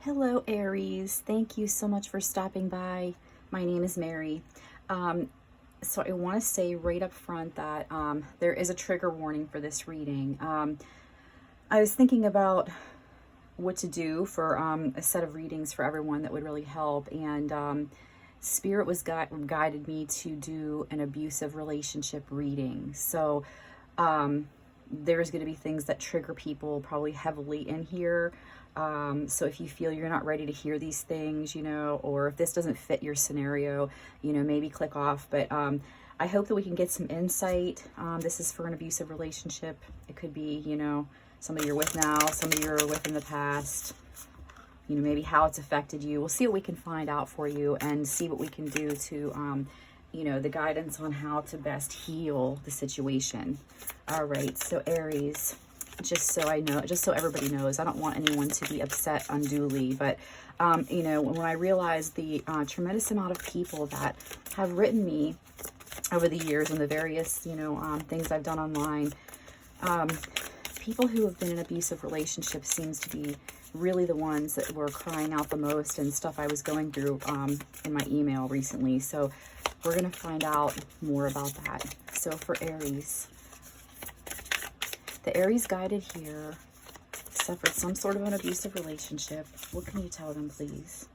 Hello, Aries. Thank you so much for stopping by. My name is Mary. So I want to say right up front that there is a trigger warning for this reading. I was thinking about what to do for a set of readings for everyone that would really help, and Spirit was guided me to do an abusive relationship reading. So there's going to be things that trigger people probably heavily in here. So if you feel you're not ready to hear these things, or if this doesn't fit your scenario, maybe click off. But I hope that we can get some insight. This is for an abusive relationship. It could be, somebody you're with now, somebody you're with in the past, maybe how it's affected you. We'll see what we can find out for you and see what we can do to, the guidance on how to best heal the situation. All right, so Aries, just so everybody knows, I don't want anyone to be upset unduly, but, when I realized the tremendous amount of people that have written me over the years and the various, things I've done online, people who have been in abusive relationships seems to be really the ones that were crying out the most, and stuff I was going through in my email recently. So we're going to find out more about that. So for Aries, the Aries guided here suffered some sort of an abusive relationship. What can you tell them, please?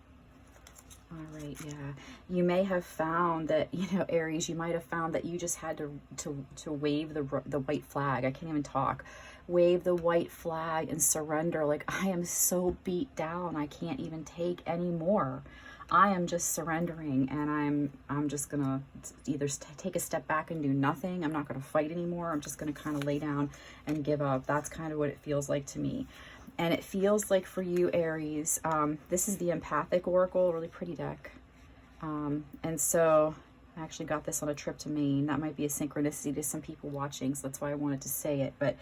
All right, yeah. You may have found that, Aries, you might have found that you just had to wave the white flag. I can't even talk. Wave the white flag and surrender. Like, I am so beat down, I can't even take any more. I am just surrendering, and I'm just gonna either take a step back and do nothing. I'm not gonna fight anymore. I'm just gonna kind of lay down and give up. That's kind of what it feels like to me. And it feels like for you, Aries, this is the Empathic Oracle, really pretty deck. And so I actually got this on a trip to Maine. That might be a synchronicity to some people watching, so that's why I wanted to say it. But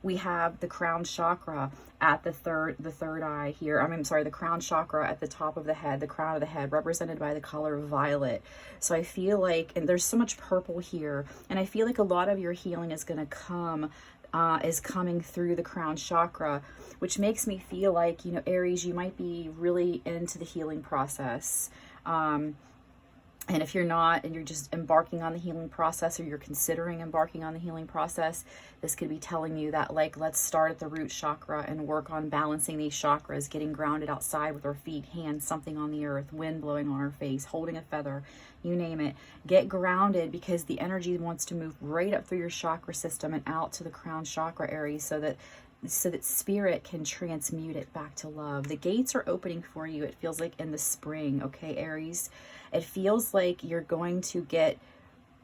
we have the crown chakra at the third eye here. The crown chakra at the top of the head, the crown of the head, represented by the color violet. So I feel like, and there's so much purple here, and I feel like a lot of your healing is going to is coming through the crown chakra, which makes me feel like, Aries, you might be really into the healing process. And if you're not, and you're just embarking on the healing process, or you're considering embarking on the healing process, this could be telling you that, like, let's start at the root chakra and work on balancing these chakras, getting grounded outside with our feet, hands, something on the earth, wind blowing on our face, holding a feather, you name it. Get grounded, because the energy wants to move right up through your chakra system and out to the crown chakra, Aries, so that Spirit can transmute it back to love. The gates are opening for you. It feels like in the spring, okay, Aries? It feels like you're going to get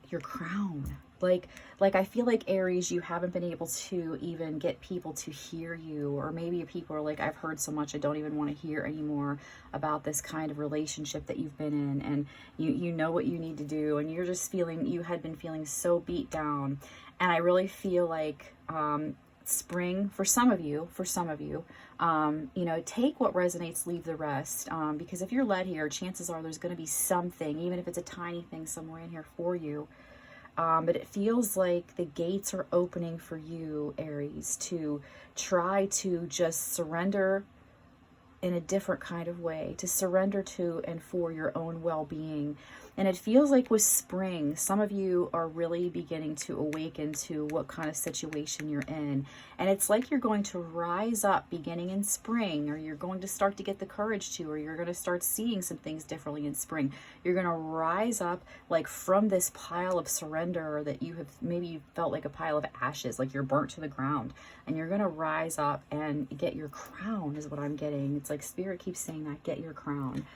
your crown. Like I feel like, Aries, you haven't been able to even get people to hear you, or maybe people are like, I've heard so much, I don't even want to hear anymore about this kind of relationship that you've been in, and you know what you need to do, and you're just feeling, you had been feeling so beat down. And I really feel like spring for some of you, take what resonates, leave the rest, because if you're led here, chances are there's going to be something, even if it's a tiny thing, somewhere in here for you. But it feels like the gates are opening for you, Aries, to try to just surrender in a different kind of way, to surrender to and for your own well-being. And it feels like with spring, some of you are really beginning to awaken to what kind of situation you're in. And it's like you're going to rise up beginning in spring, or you're going to start to get the courage to, or you're going to start seeing some things differently in spring. You're going to rise up, like, from this pile of surrender that you have, maybe you felt like a pile of ashes, like you're burnt to the ground. And you're going to rise up and get your crown, is what I'm getting. It's like Spirit keeps saying that, get your crown.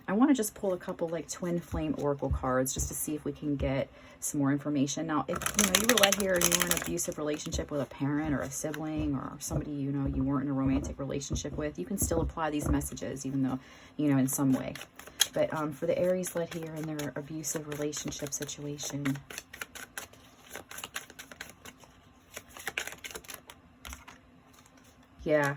I want to just pull a couple, like, twin flame oracle cards just to see if we can get some more information. Now, if you were led here and you were in an abusive relationship with a parent or a sibling or somebody you weren't in a romantic relationship with, you can still apply these messages, even though, in some way. But for the Aries led here in their abusive relationship situation, yeah.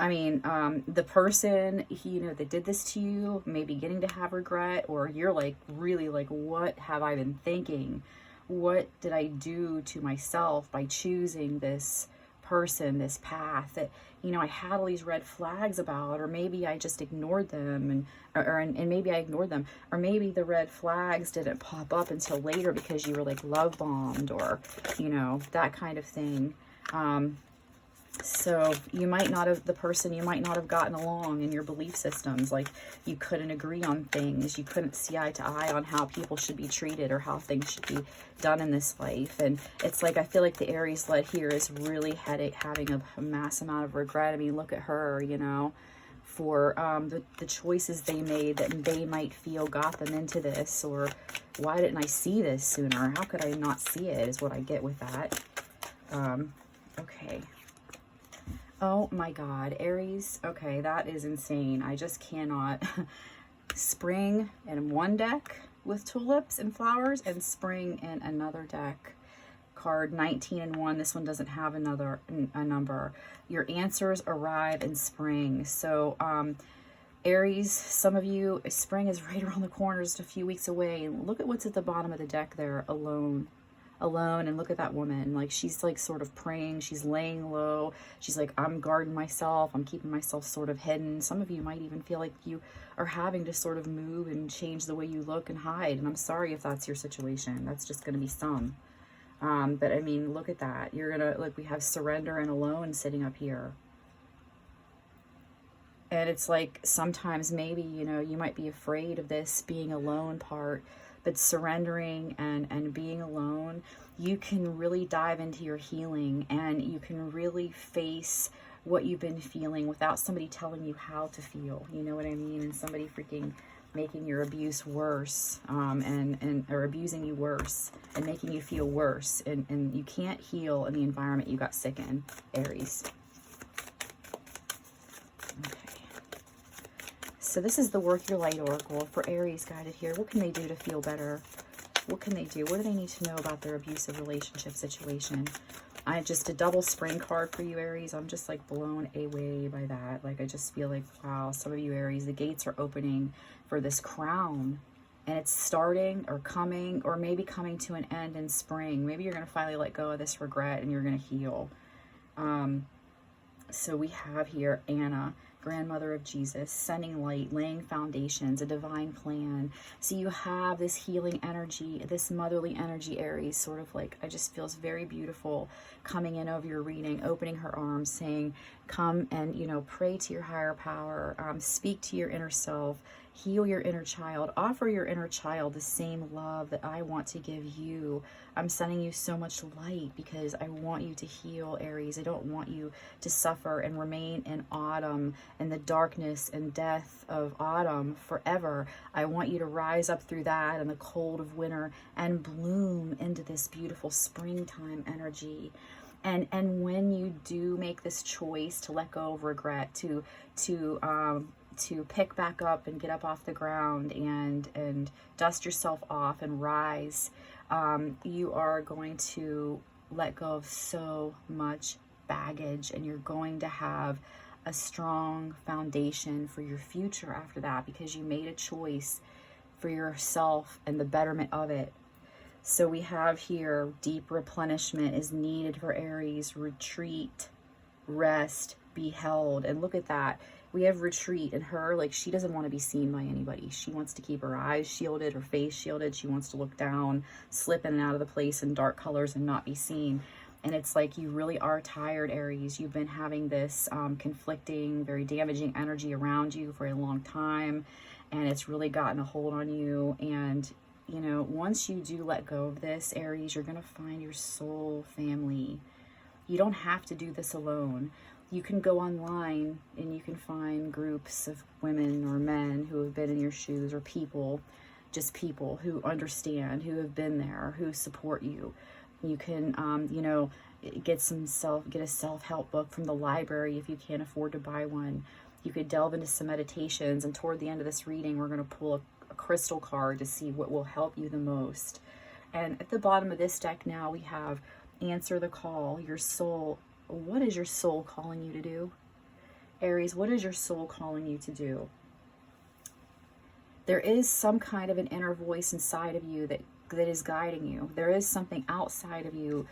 The person, that did this to you may be getting to have regret, or you're like, really like, what have I been thinking? What did I do to myself by choosing this person, this path that, you know, I had all these red flags about, or maybe I just ignored them, and maybe I ignored them, or maybe the red flags didn't pop up until later because you were like love bombed, or, you know, that kind of thing. So you might not have, the person, you might not have gotten along in your belief systems. Like you couldn't agree on things. You couldn't see eye to eye on how people should be treated or how things should be done in this life. And it's like, I feel like the Aries led here is really having a mass amount of regret. I mean, look at her, you know, for the choices they made that they might feel got them into this, or why didn't I see this sooner? How could I not see it is what I get with that. Okay. Oh my God, Aries. Okay, that is insane. I just cannot. Spring in one deck with tulips and flowers, and spring in another deck. Card 19 and 1. This one doesn't have a number. Your answers arrive in spring. So, Aries, some of you, spring is right around the corner, just a few weeks away. And look at what's at the bottom of the deck there, alone. And look at that woman, like she's like sort of praying, she's laying low, she's like, I'm guarding myself, I'm keeping myself sort of hidden. Some of you might even feel like you are having to sort of move and change the way you look and hide, and I'm sorry if that's your situation. That's just going to be some, but I mean, look at that. You're gonna, like, we have surrender and alone sitting up here. And it's like, sometimes maybe, you know, you might be afraid of this being alone part, but surrendering and being alone, you can really dive into your healing, and you can really face what you've been feeling without somebody telling you how to feel. You know what I mean? And somebody freaking making your abuse worse, or abusing you worse and making you feel worse. And you can't heal in the environment you got sick in, Aries. So this is the Work Your Light Oracle for Aries guided here. What can they do to feel better? What can they do? What do they need to know about their abusive relationship situation? I just a double spring card for you, Aries. I'm just like blown away by that. Like, I just feel like, wow, some of you Aries, the gates are opening for this crown, and it's starting or coming, or maybe coming to an end in spring. Maybe you're going to finally let go of this regret and you're going to heal. So we have here Anna, grandmother of Jesus, sending light, laying foundations, a divine plan. So you have this healing energy, this motherly energy, Aries, sort of like, I just feels very beautiful, coming in over your reading, opening her arms, saying, come and, you know, pray to your higher power, speak to your inner self, heal your inner child, offer your inner child the same love that I want to give you. I'm sending you so much light because I want you to heal, Aries. I don't want you to suffer and remain in autumn and the darkness and death of autumn forever. I want you to rise up through that and the cold of winter and bloom into this beautiful springtime energy. And when you do make this choice to let go of regret, to pick back up and get up off the ground and dust yourself off and rise, you are going to let go of so much baggage, and you're going to have a strong foundation for your future after that, because you made a choice for yourself and the betterment of it. So we have here, deep replenishment is needed for Aries. Retreat, rest, be held. And look at that. We have retreat in her, like, she doesn't want to be seen by anybody. She wants to keep her eyes shielded, her face shielded. She wants to look down, slip in and out of the place in dark colors and not be seen. And it's like, you really are tired, Aries. You've been having this conflicting, very damaging energy around you for a long time, and it's really gotten a hold on you. And, you know, once you do let go of this, Aries, you're going to find your soul family. You don't have to do this alone. You can go online and you can find groups of women or men who have been in your shoes, or people, just people who understand, who have been there, who support you. You can, you know, get a self-help book from the library if you can't afford to buy one. You could delve into some meditations, and toward the end of this reading, we're going to pull a crystal card to see what will help you the most. And at the bottom of this deck now, we have answer the call, your soul. What is your soul calling you to do? Aries, what is your soul calling you to do? There is some kind of an inner voice inside of you that is guiding you. There is something outside of you,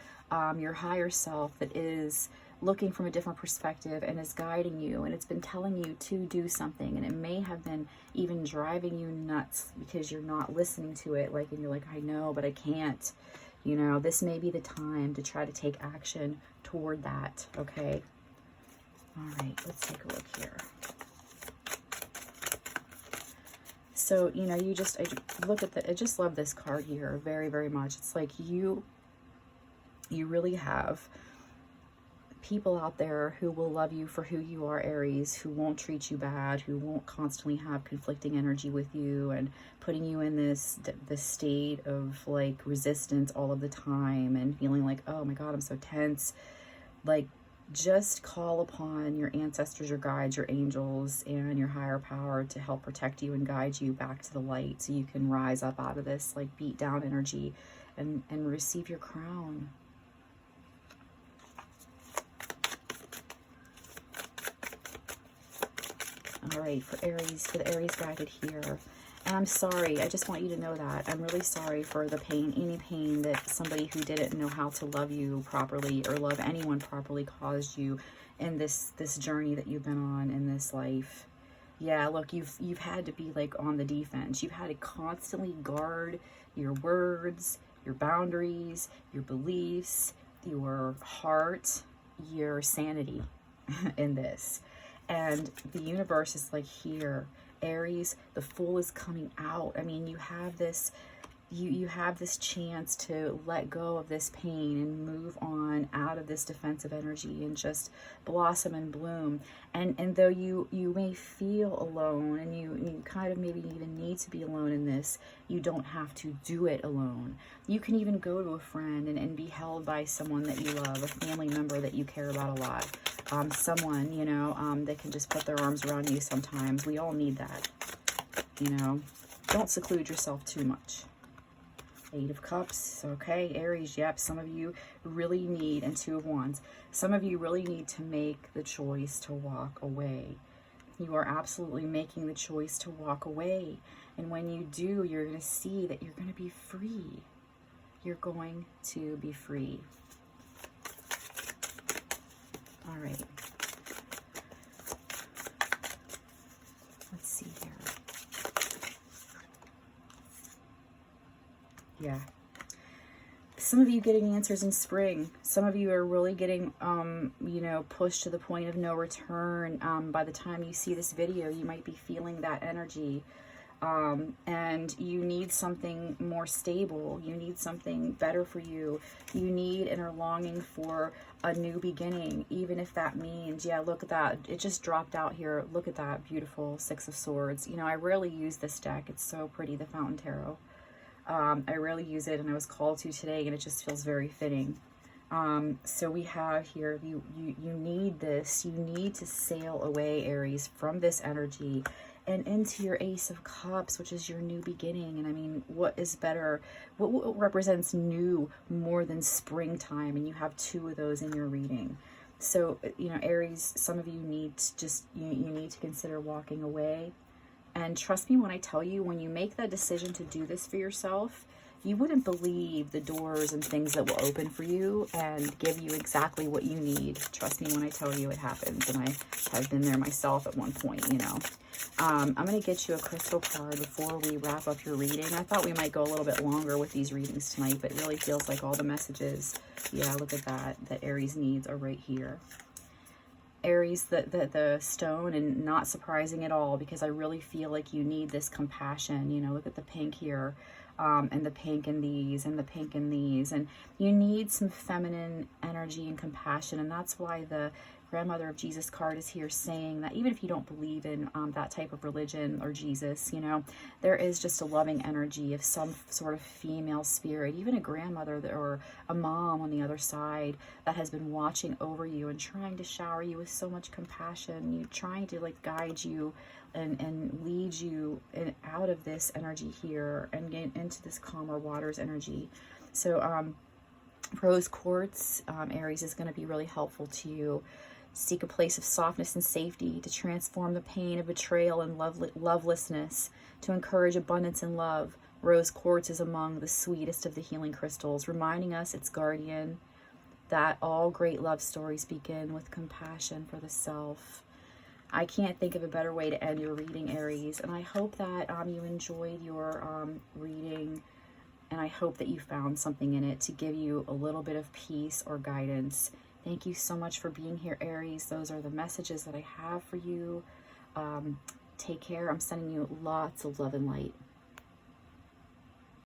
your higher self, that is looking from a different perspective and is guiding you, and it's been telling you to do something, and it may have been even driving you nuts because you're not listening to it, like, and you're like, I know, but I can't. You know, this may be the time to try to take action toward that, okay? All right, let's take a look here. So, you know, I just love this card here very, very much. It's like you really have people out there who will love you for who you are, Aries, who won't treat you bad, who won't constantly have conflicting energy with you and putting you in this state of like resistance all of the time and feeling like, oh my God, I'm so tense. Like, just call upon your ancestors, your guides, your angels, and your higher power to help protect you and guide you back to the light so you can rise up out of this like beat down energy and receive your crown. All right, for Aries, for the Aries guided here. And I'm sorry, I just want you to know that. I'm really sorry for the pain, any pain that somebody who didn't know how to love you properly or love anyone properly caused you in this journey that you've been on in this life. Yeah, look, you've had to be like on the defense. You've had to constantly guard your words, your boundaries, your beliefs, your heart, your sanity in this. And the universe is like, here, Aries, the Fool is coming out. I mean, you have this, you have this chance to let go of this pain and move on out of this defensive energy and just blossom and bloom. And though you may feel alone, and you kind of maybe even need to be alone in this, you don't have to do it alone. You can even go to a friend and be held by someone that you love, a family member that you care about a lot. Someone, you know, that can just put their arms around you sometimes. We all need that, you know. Don't seclude yourself too much. 8 of Cups, okay, Aries, yep, some of you really need, and 2 of Wands, some of you really need to make the choice to walk away. You are absolutely making the choice to walk away, and when you do, you're going to see that you're going to be free. You're going to be free. All right. Let's see here. Yeah. Some of you getting answers in spring. Some of you are really getting, you know, pushed to the point of no return. By the time you see this video, you might be feeling that energy. And you need something more stable. You need something better for you. You need and are longing for a new beginning, even if that means, yeah, look at that. It just dropped out here. Look at that beautiful 6 of Swords. You know, I rarely use this deck. It's so pretty, the Fountain Tarot. I rarely use it, and I was called to today, and it just feels very fitting. So we have here, you need this. You need to sail away, Aries, from this energy and into your Ace of Cups, which is your new beginning. And I mean, what is better? What represents new more than springtime? And you have 2 of those in your reading. So, you know, Aries, some of you need to just, you need to consider walking away. And trust me when I tell you, when you make that decision to do this for yourself, you wouldn't believe the doors and things that will open for you and give you exactly what you need. Trust me when I tell you it happens. And I have been there myself at one point, you know. I'm going to get you a crystal card before we wrap up your reading. I thought we might go a little bit longer with these readings tonight, but it really feels like all the messages, yeah, look at that Aries needs are right here. Aries, the stone, and not surprising at all, because I really feel like you need this compassion. You know, look at the pink here, and the pink in these, and the pink in these, and you need some feminine energy and compassion. And that's why the Grandmother of Jesus card is here, saying that even if you don't believe in that type of religion or Jesus, you know, there is just a loving energy of some sort of female spirit, even a grandmother or a mom on the other side that has been watching over you and trying to shower you with so much compassion, you trying to like guide you and lead you out of this energy here and get into this calmer waters energy. So rose quartz, Aries, is going to be really helpful to you. Seek a place of softness and safety to transform the pain of betrayal and lovelessness, to encourage abundance and love. Rose quartz is among the sweetest of the healing crystals, reminding us its guardian that all great love stories begin with compassion for the self. I can't think of a better way to end your reading, Aries. And I hope that you enjoyed your reading. And I hope that you found something in it to give you a little bit of peace or guidance. Thank you so much for being here, Aries. Those are the messages that I have for you. Take care. I'm sending you lots of love and light.